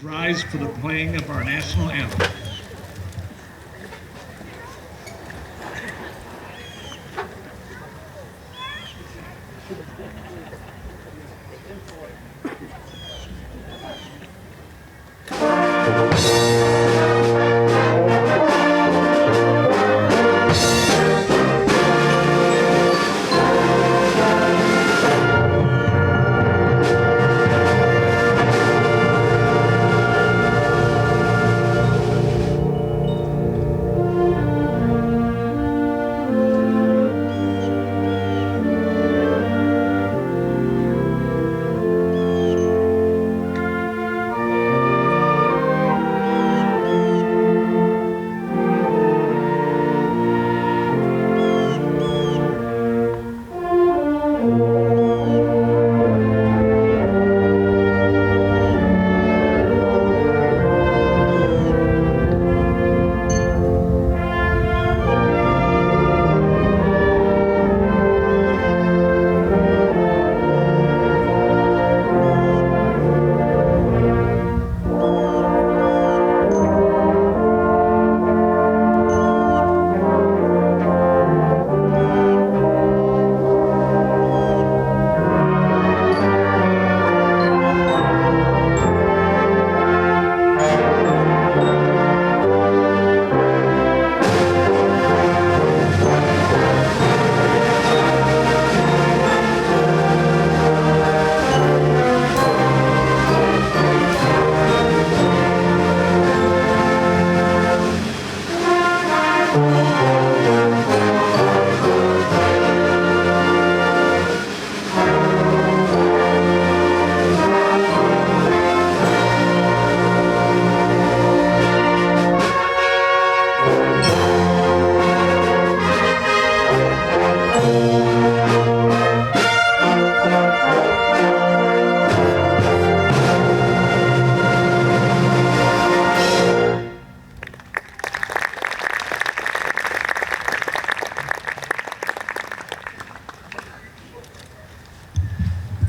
rise for the playing of our national anthem.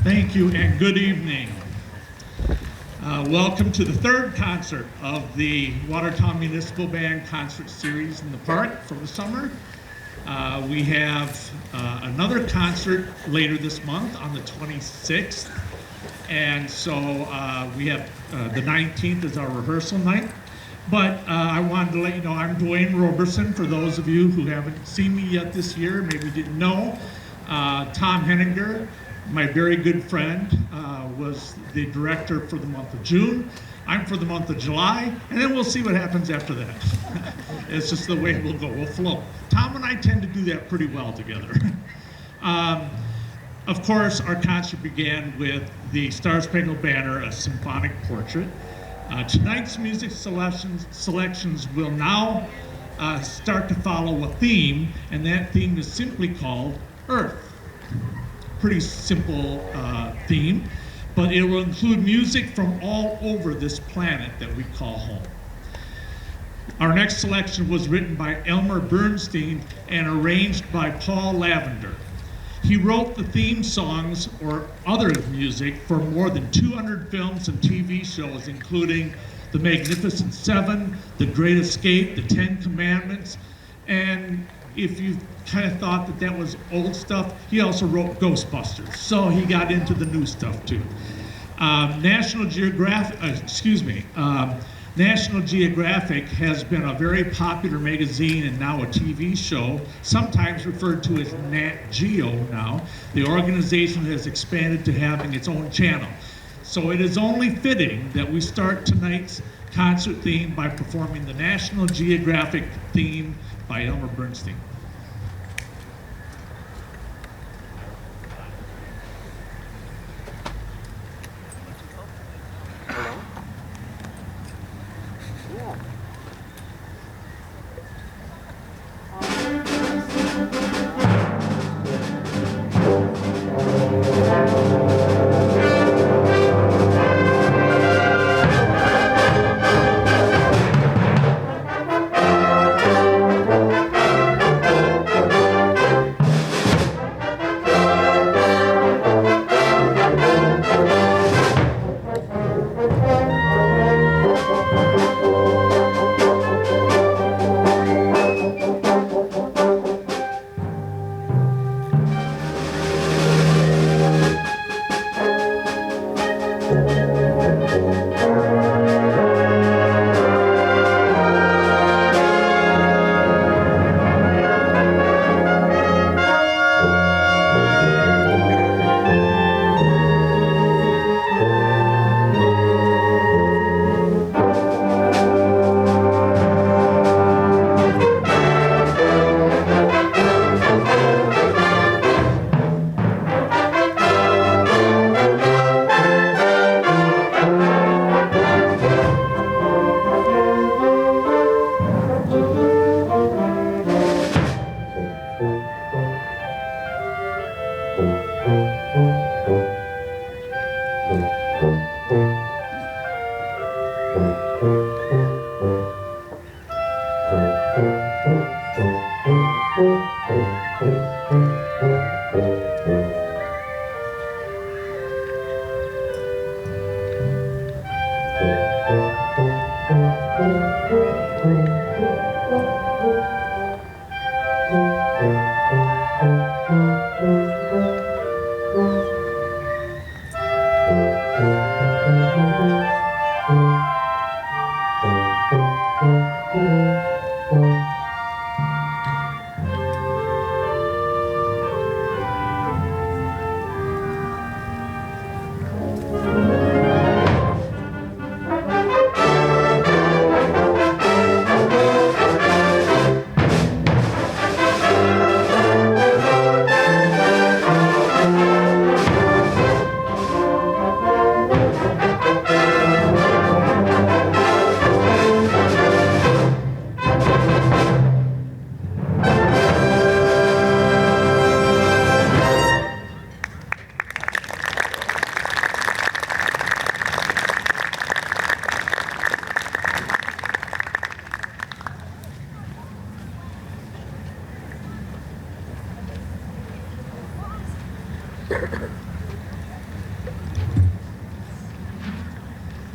Thank you and good evening. Welcome to the third concert of the Watertown Municipal Band Concert Series in the Park for the summer. We have another concert later this month on the 26th. And so we have the 19th is our rehearsal night. But I wanted to let you know I'm Dwayne Roberson. For those of you who haven't seen me yet this year, maybe didn't know, Tom Henninger, my very good friend, was the director for the month of June. I'm for the month of July, and then we'll see what happens after that. It's just the way it will go, we'll flow. Tom and I tend to do that pretty well together. Of course, our concert began with the Star Spangled Banner, a symphonic portrait. Tonight's music selections will now start to follow a theme, and that theme is simply called Earth. Pretty simple theme, but it will include music from all over this planet that we call home. Our next selection was written by Elmer Bernstein and arranged by Paul Lavender. He wrote the theme songs or other music for more than 200 films and TV shows, including The Magnificent Seven, The Great Escape, The Ten Commandments, and if you kind of thought that that was old stuff, he also wrote Ghostbusters, so he got into the new stuff too. National Geographic has been a very popular magazine and now a TV show, sometimes referred to as Nat Geo now. The organization has expanded to having its own channel. So it is only fitting that we start tonight's concert theme by performing the National Geographic theme by Elmer Bernstein.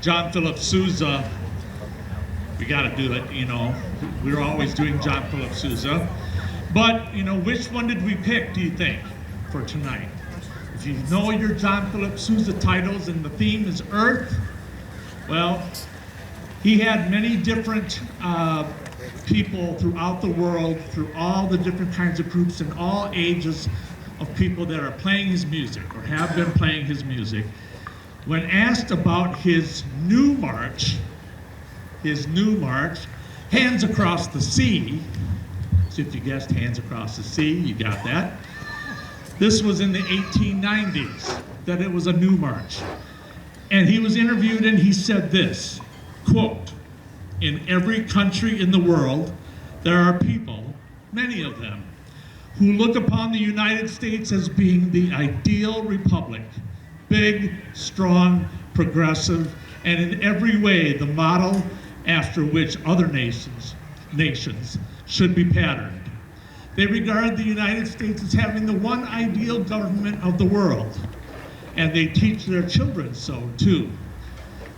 John Philip Sousa, we got to do it, you know. We're always doing John Philip Sousa. But, you know, which one did we pick, do you think, for tonight? If you know your John Philip Sousa titles and the theme is Earth, well, he had many different people throughout the world, through all the different kinds of groups and all ages of people that are playing his music or have been playing his music. When asked about his new march, Hands Across the Sea, so if you guessed Hands Across the Sea, you got that. This was in the 1890s, that it was a new march. And he was interviewed and he said this, quote, "In every country in the world, there are people, many of them, who look upon the United States as being the ideal republic, big, strong, progressive, and in every way the model after which other nations should be patterned. They regard the United States as having the one ideal government of the world, and they teach their children so too.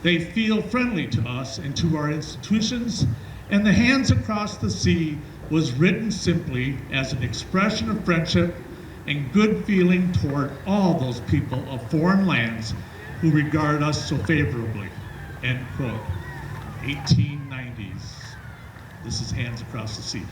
They feel friendly to us and to our institutions, and the Hands Across the Sea was written simply as an expression of friendship and good feeling toward all those people of foreign lands who regard us so favorably," end quote. 1890s. This is Hands Across the Sea.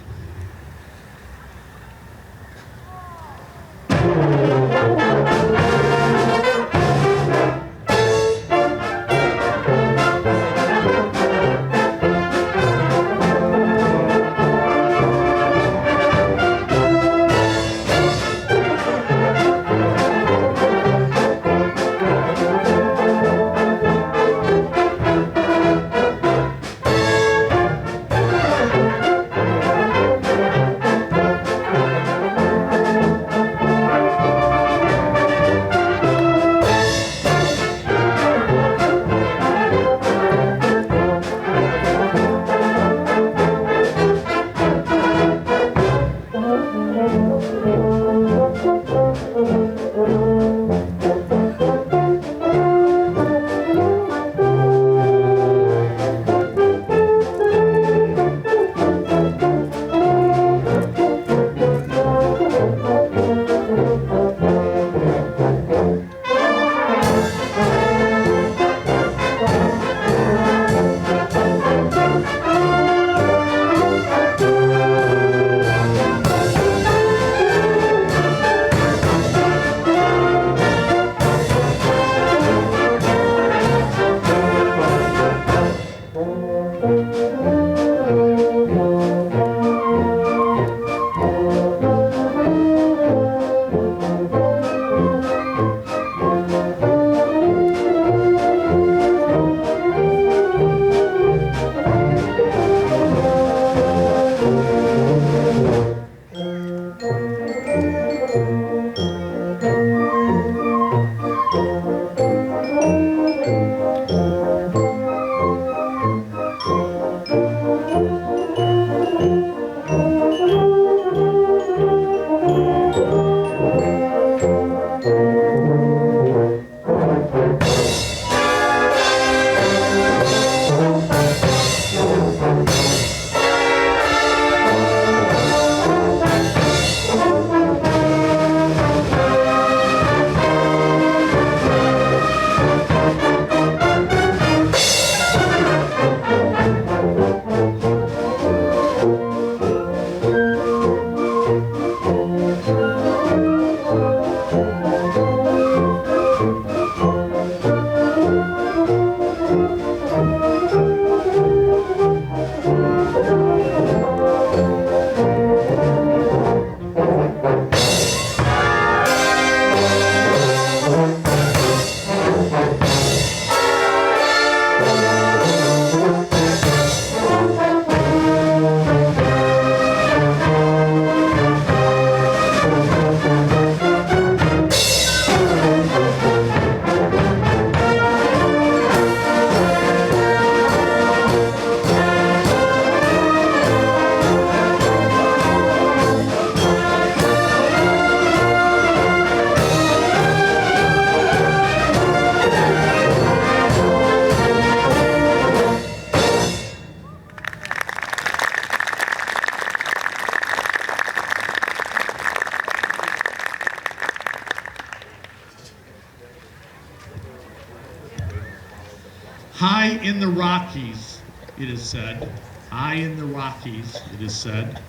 High in the Rockies, it is said, high in the Rockies, it is said,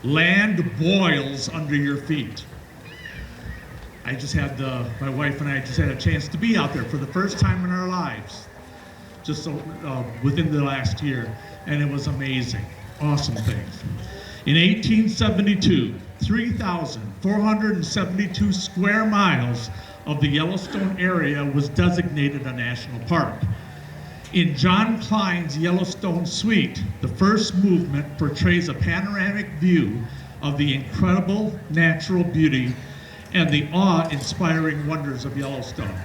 land boils under your feet. I just had my wife and I just had a chance to be out there for the first time in our lives, just within the last year, and it was amazing, awesome things. In 1872, 3,472 square miles of the Yellowstone area was designated a national park. In John Klein's Yellowstone Suite, the first movement portrays a panoramic view of the incredible natural beauty and the awe-inspiring wonders of Yellowstone.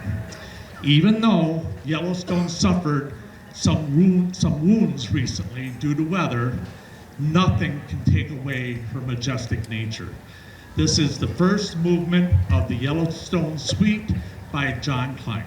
Even though Yellowstone suffered some wounds recently due to weather, nothing can take away her majestic nature. This is the first movement of the Yellowstone Suite by John Klein.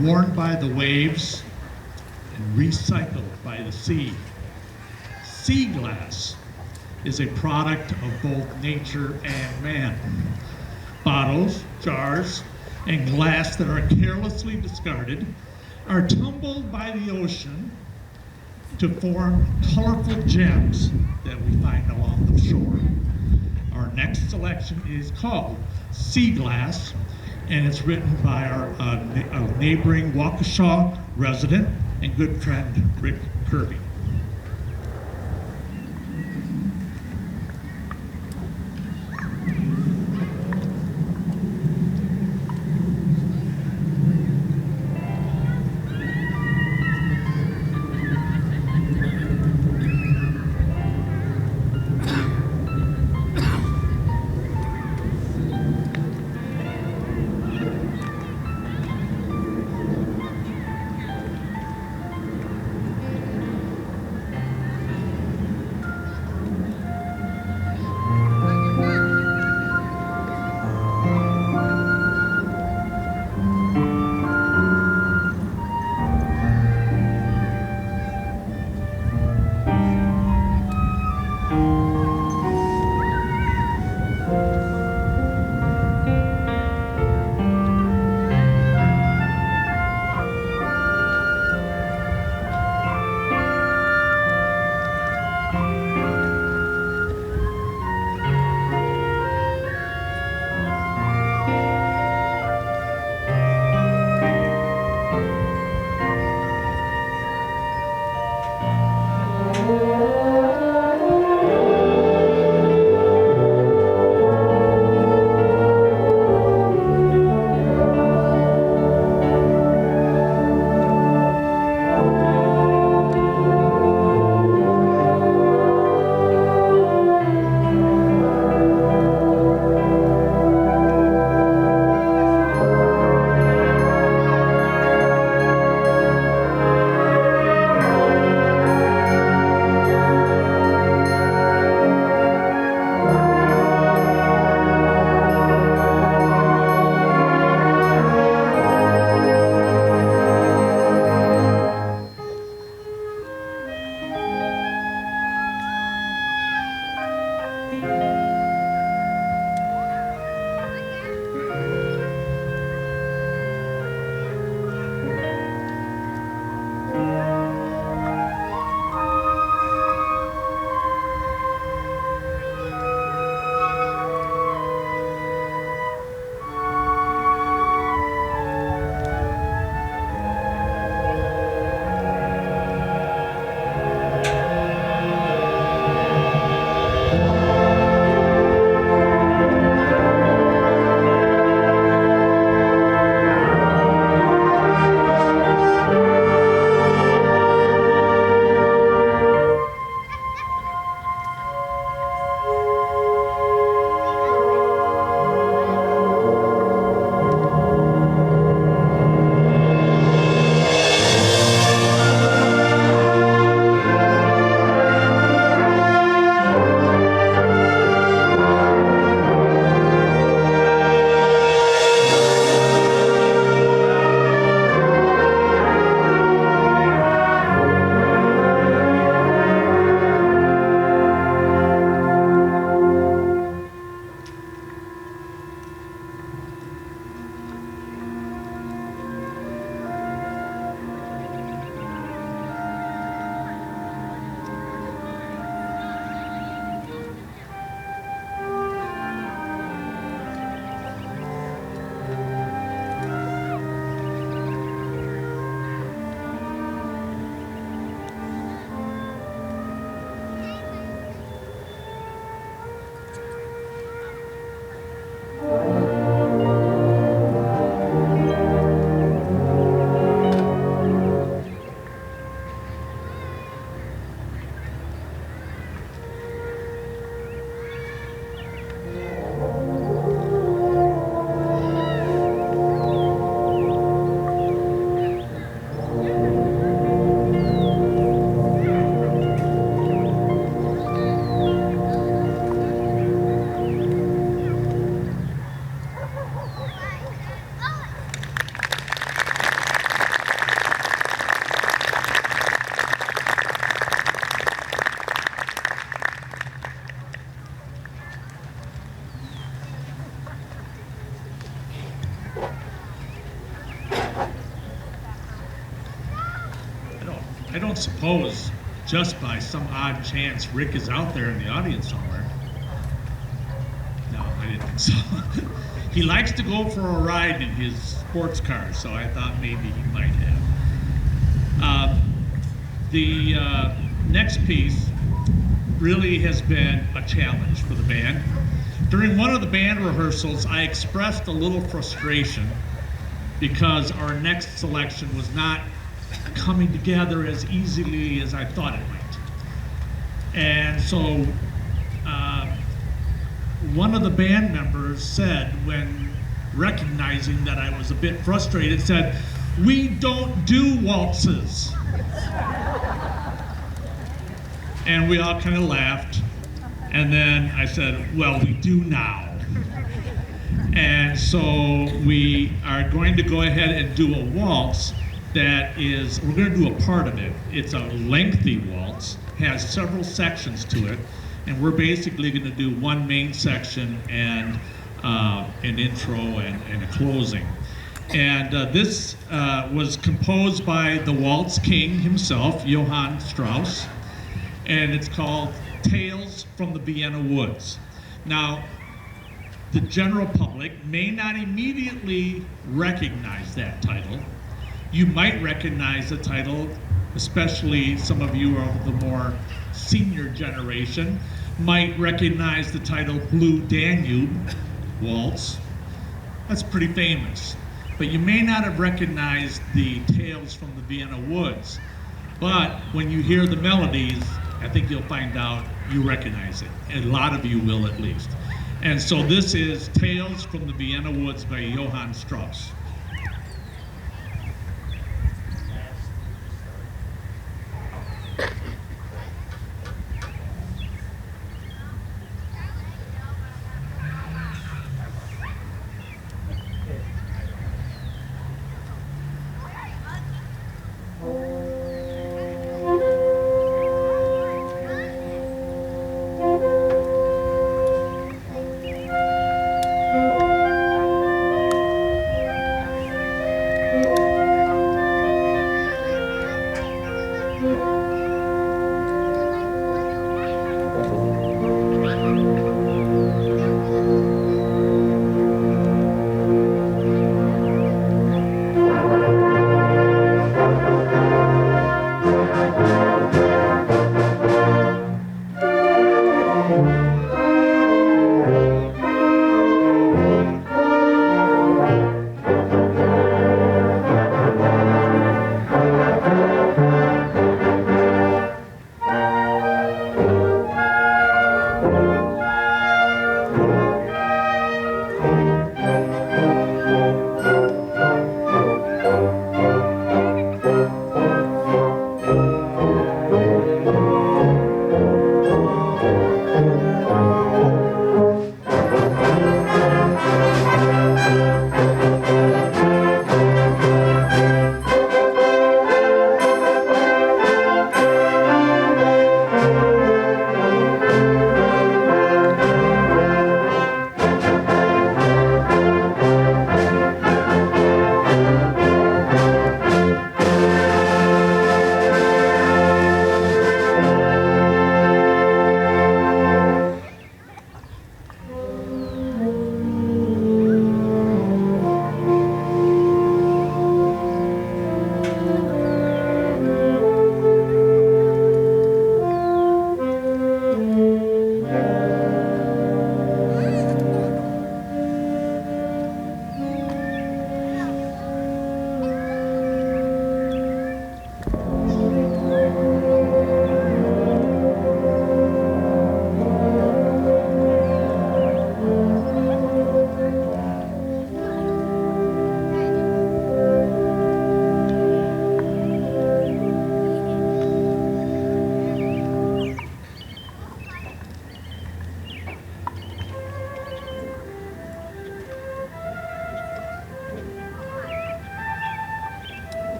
worn by the waves and recycled by the sea. Sea glass is a product of both nature and man. Bottles, jars, and glass that are carelessly discarded are tumbled by the ocean to form colorful gems that we find along the shore. Our next selection is called Sea Glass, and it's written by our neighboring Waukesha resident and good friend, Rick Kirby. suppose just by some odd chance Rick is out there in the audience somewhere. No, I didn't think so. He likes to go for a ride in his sports car, so I thought maybe he might have. The next piece really has been a challenge for the band. During one of the band rehearsals, I expressed a little frustration because our next selection was not coming together as easily as I thought it might. And so one of the band members said, when recognizing that I was a bit frustrated, said, "We don't do waltzes." And we all kind of laughed. And then I said, "Well, we do now." And so we are going to go ahead and do a waltz that is, we're going to do a part of it. It's a lengthy waltz, has several sections to it, and we're basically going to do one main section and an intro and a closing. And this was composed by the waltz king himself, Johann Strauss, and it's called Tales from the Vienna Woods. Now, the general public may not immediately recognize that title. You might recognize the title, especially some of you of the more senior generation, might recognize the title Blue Danube Waltz. That's pretty famous. But you may not have recognized the Tales from the Vienna Woods. But when you hear the melodies, I think you'll find out you recognize it. A lot of you will, at least. And so this is Tales from the Vienna Woods by Johann Strauss.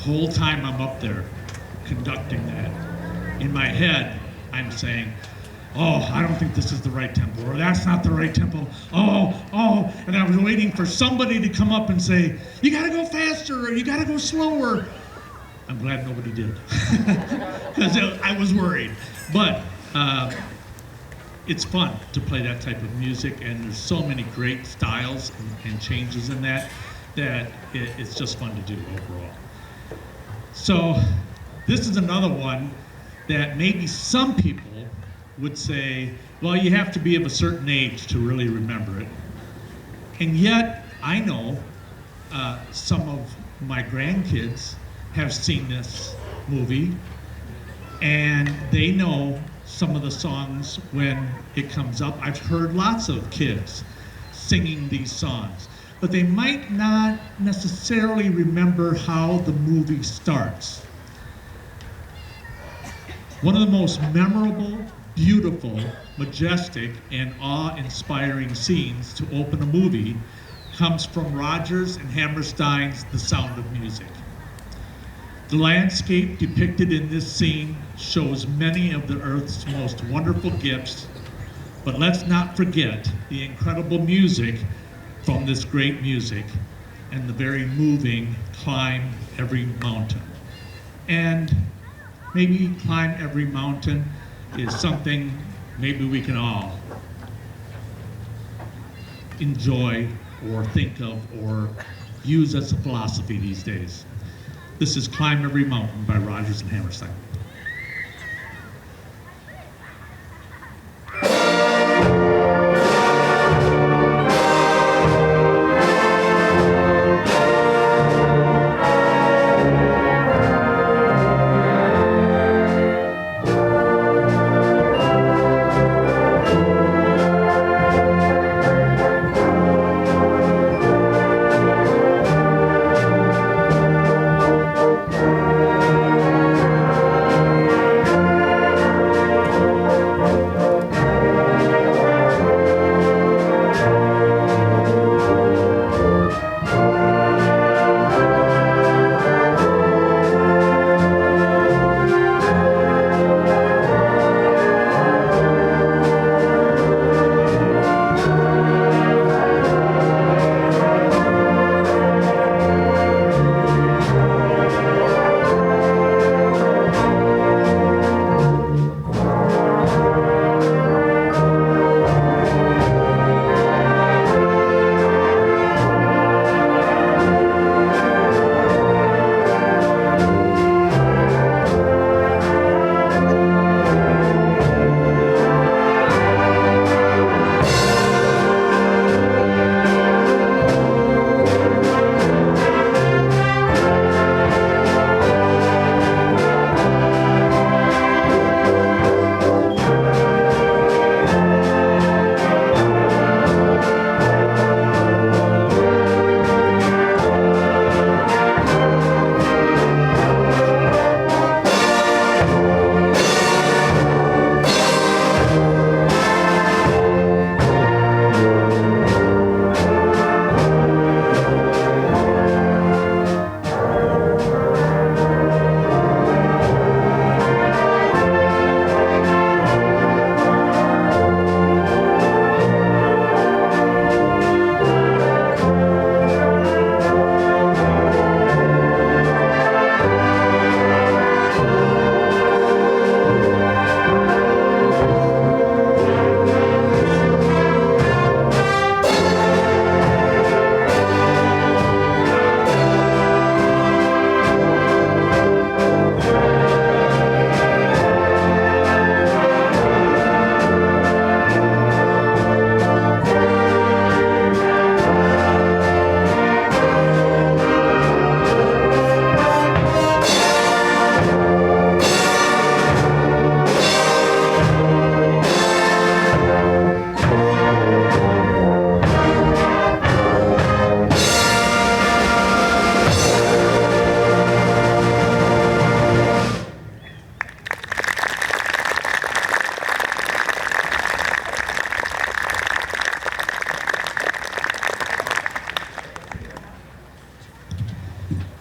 whole time I'm up there conducting that, in my head, I'm saying, oh, I don't think this is the right tempo, or that's not the right tempo. Oh, and I was waiting for somebody to come up and say, you gotta go faster, or you gotta go slower. I'm glad nobody did, because I was worried. But it's fun to play that type of music, and there's so many great styles and changes in that it's just fun to do overall. So this is another one that maybe some people would say, well, you have to be of a certain age to really remember it. And yet, I know some of my grandkids have seen this movie, and they know some of the songs when it comes up. I've heard lots of kids singing these songs, but they might not necessarily remember how the movie starts. One of the most memorable, beautiful, majestic, and awe-inspiring scenes to open a movie comes from Rodgers and Hammerstein's The Sound of Music. The landscape depicted in this scene shows many of the Earth's most wonderful gifts, but let's not forget the incredible music from this great music and the very moving Climb Every Mountain. And maybe Climb Every Mountain is something maybe we can all enjoy or think of or use as a philosophy these days. This is Climb Every Mountain by Rodgers and Hammerstein.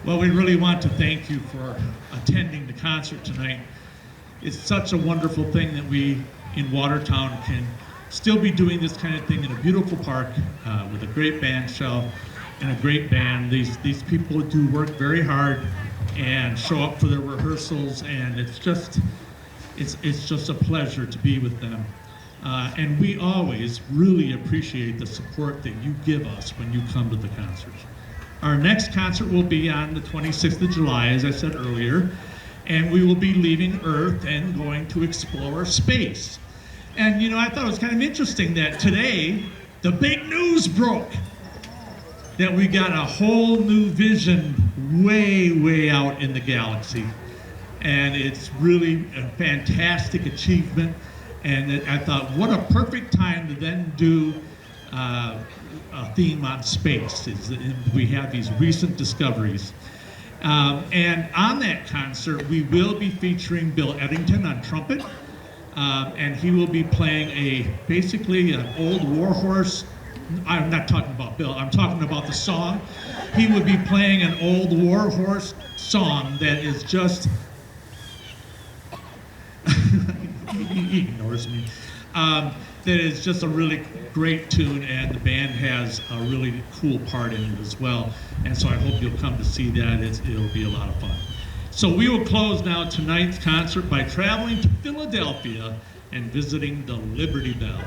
Well, we really want to thank you for attending the concert tonight. It's such a wonderful thing that we in Watertown can still be doing this kind of thing in a beautiful park with a great band shell and a great band. These people do work very hard and show up for their rehearsals, and it's just a pleasure to be with them. And we always really appreciate the support that you give us when you come to the concerts. Our next concert will be on the 26th of July, as I said earlier, and we will be leaving Earth and going to explore space. And you know, I thought it was kind of interesting that today, the big news broke that we got a whole new vision way, way out in the galaxy. And it's really a fantastic achievement. And I thought, what a perfect time to then do a theme on space. We have these recent discoveries. And on that concert, we will be featuring Bill Eddington on trumpet. And he will be playing basically an old warhorse. I'm not talking about Bill, I'm talking about the song. He would be playing an old warhorse song that is just, he ignores me. That is just a really great tune, and the band has a really cool part in it as well. And so I hope you'll come to see that. It'll be a lot of fun. So we will close now tonight's concert by traveling to Philadelphia and visiting the Liberty Bell.